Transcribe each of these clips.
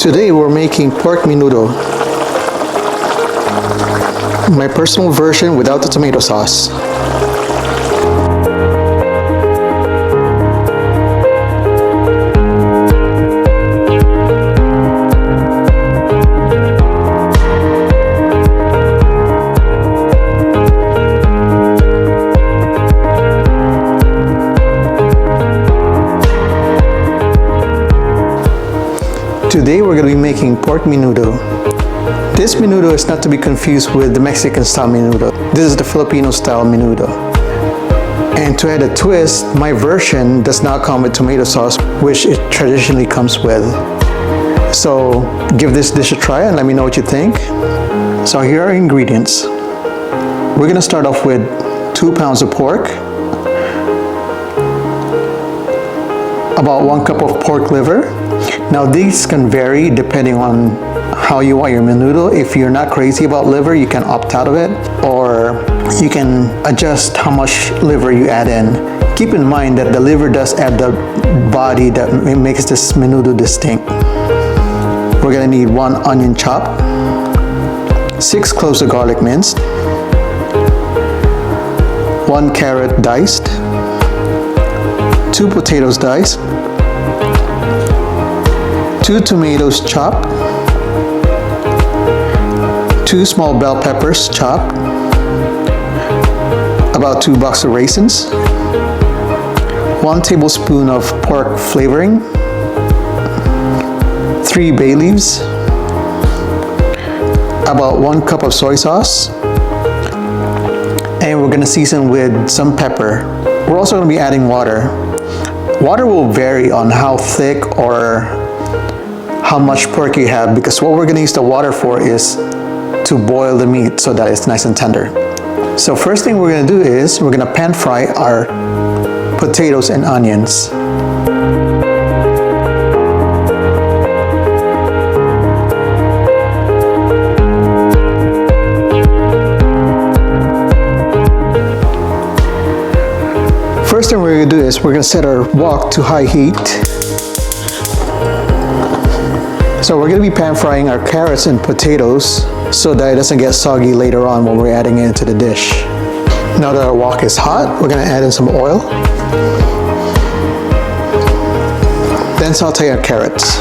Today we're making pork menudo. My personal version without the tomato sauce. Today we're going to be making pork menudo. This menudo is not to be confused with the Mexican style menudo. This is the Filipino style menudo. And to add a twist, my version does not come with tomato sauce, which it traditionally comes with. So give this dish a try and let me know what you think. So here are ingredients. We're going to start off with 2 pounds of pork, about 1 cup of pork liver. Now these can vary depending on how you want your menudo. If you're not crazy about liver, you can opt out of it, or you can adjust how much liver you add in. Keep in mind that the liver does add the body that makes this menudo distinct. We're gonna need 1 onion chopped, 6 cloves of garlic minced, 1 carrot diced, 2 potatoes diced, 2 tomatoes chopped, 2 small bell peppers chopped, about 2 boxes of raisins, 1 tablespoon of pork flavoring, 3 bay leaves, about 1 cup of soy sauce, and we're going to season with some pepper. We're also going to be adding water. Water will vary on how thick or how much pork you have, because what we're going to use the water for is to boil the meat so that it's nice and tender. So first thing we're going to do is we're going to pan fry our potatoes and onions. First thing we're going to do is we're going to set our wok to high heat. So we're going to be pan frying our carrots and potatoes so that it doesn't get soggy later on when we're adding it into the dish. Now that our wok is hot, we're going to add in some oil. Then saute our carrots.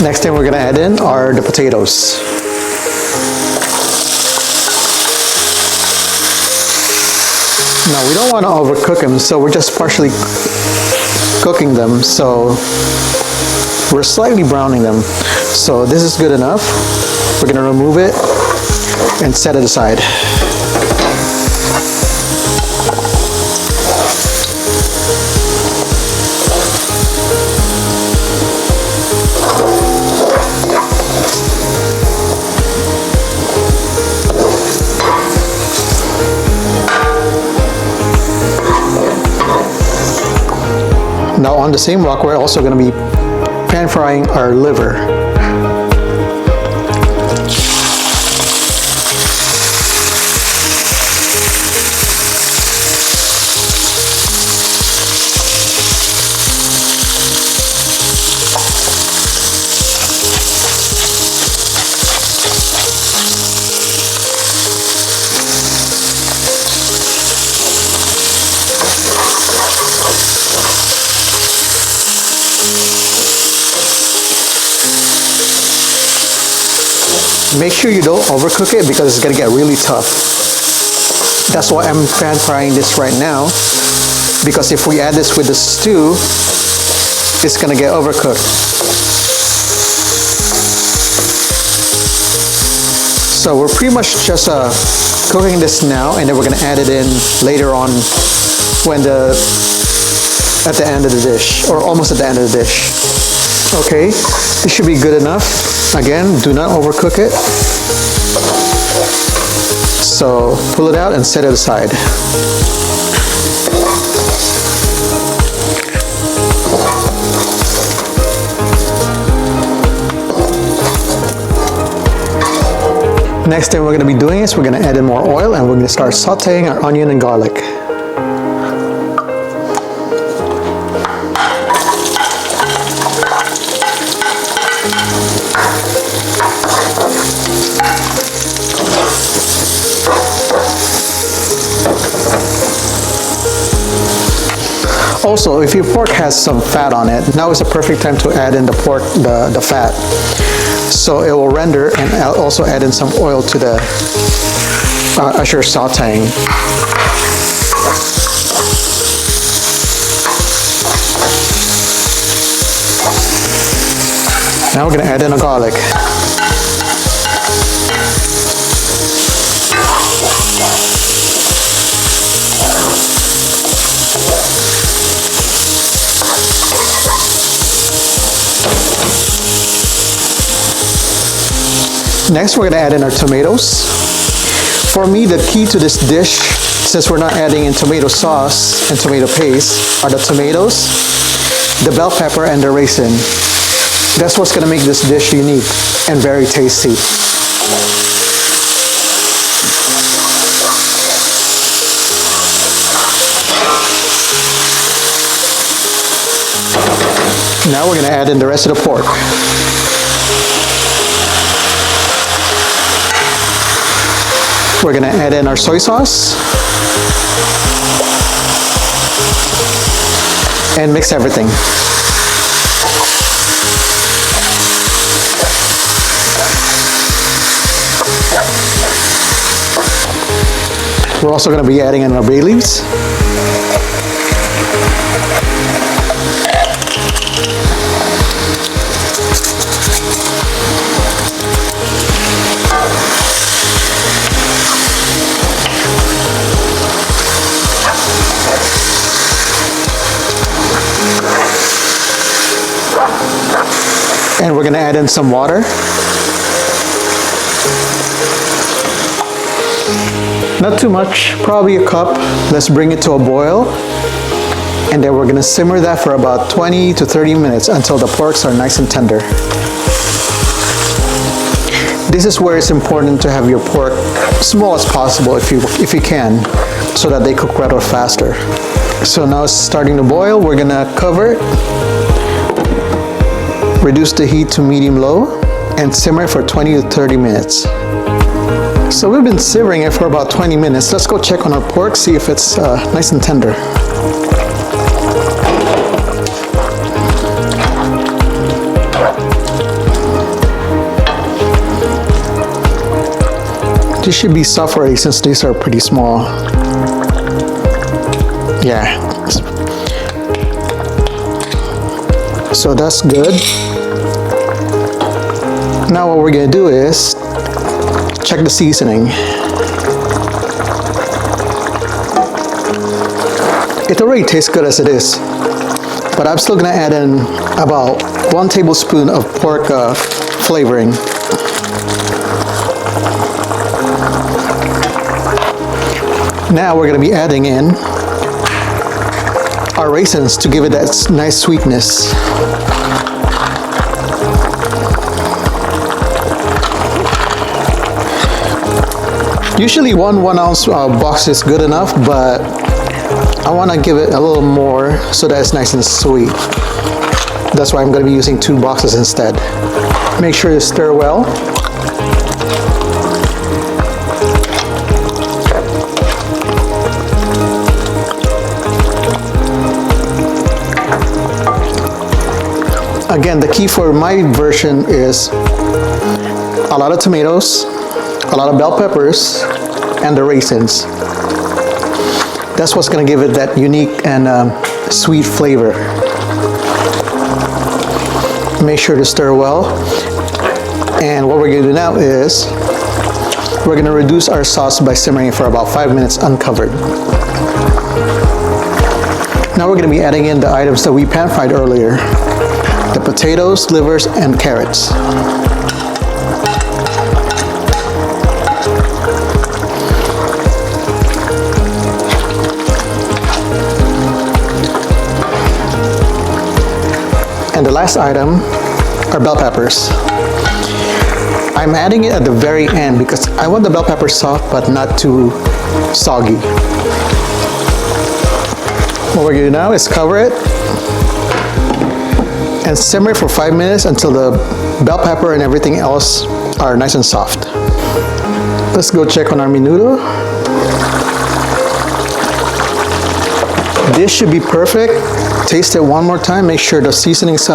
Next thing we're going to add in are the potatoes. Now we don't want to overcook them, so we're just partially cooking them, so we're slightly browning them. So this is good enough. We're going to remove it and set it aside. Now on the same wok, we're also going to be pan frying our liver. Make sure you don't overcook it because it's going to get really tough. That's why I'm pan frying this right now, because if we add this with the stew, it's going to get overcooked. So we're pretty much just cooking this now, and then we're going to add it in later on when at the end of the dish, or almost at the end of the dish. Okay, this should be good enough. Again, do not overcook it. So pull it out and set it aside. Next thing we're going to be doing is we're going to add in more oil, and we're going to start sauteing our onion and garlic. Also, if your pork has some fat on it, now is a perfect time to add in the pork, the fat. So it will render, and I'll also add in some oil to the as you're sauteing. Now we're going to add in a garlic. Next, we're going to add in our tomatoes. For me, the key to this dish, since we're not adding in tomato sauce and tomato paste, are the tomatoes, the bell pepper, and the raisin. That's what's going to make this dish unique and very tasty. Now we're going to add in the rest of the pork. We're going to add in our soy sauce and mix everything. We're also going to be adding in our bay leaves. And we're going to add in some water. Not too much, probably a cup. Let's bring it to a boil. And then we're going to simmer that for about 20 to 30 minutes until the porks are nice and tender. This is where it's important to have your pork small as possible if you can, so that they cook rather faster. So now it's starting to boil. We're going to cover it. Reduce the heat to medium-low and simmer for 20 to 30 minutes. So we've been simmering it for about 20 minutes. Let's go check on our pork, see if it's nice and tender. This should be soft already since these are pretty small. Yeah. So that's good. Now what we're going to do is check the seasoning. It already tastes good as it is, but I'm still going to add in about 1 tablespoon of pork flavoring. Now we're going to be adding in our raisins to give it that nice sweetness. Usually 1 ounce box is good enough, but I want to give it a little more so that it's nice and sweet. That's why I'm going to be using 2 boxes instead. Make sure you stir well. Again, the key for my version is a lot of tomatoes, a lot of bell peppers, and the raisins. That's what's going to give it that unique and sweet flavor. Make sure to stir well. And what we're going to do now is we're going to reduce our sauce by simmering it for about 5 minutes uncovered. Now we're going to be adding in the items that we pan-fried earlier. The potatoes, livers, and carrots. And the last item are bell peppers. I'm adding it at the very end because I want the bell peppers soft but not too soggy. What we're going to do now is cover it and simmer for 5 minutes until the bell pepper and everything else are nice and soft. Let's go check on our menudo. This should be perfect Taste it one more time. Make sure the seasoning's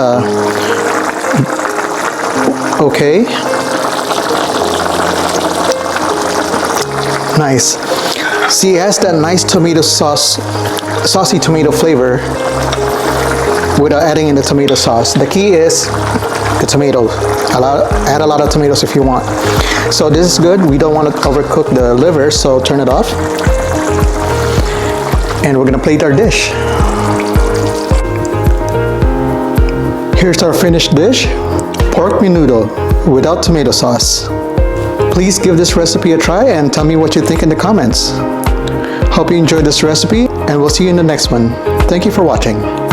okay. Nice. See, it has that nice tomato sauce, saucy tomato flavor without adding in the tomato sauce. The key is the tomato. Add a lot of tomatoes if you want. So this is good. We don't want to overcook the liver, so turn it off. And we're gonna plate our dish. Here's our finished dish, pork menudo without tomato sauce. Please give this recipe a try and tell me what you think in the comments. Hope you enjoyed this recipe, and we'll see you in the next one. Thank you for watching.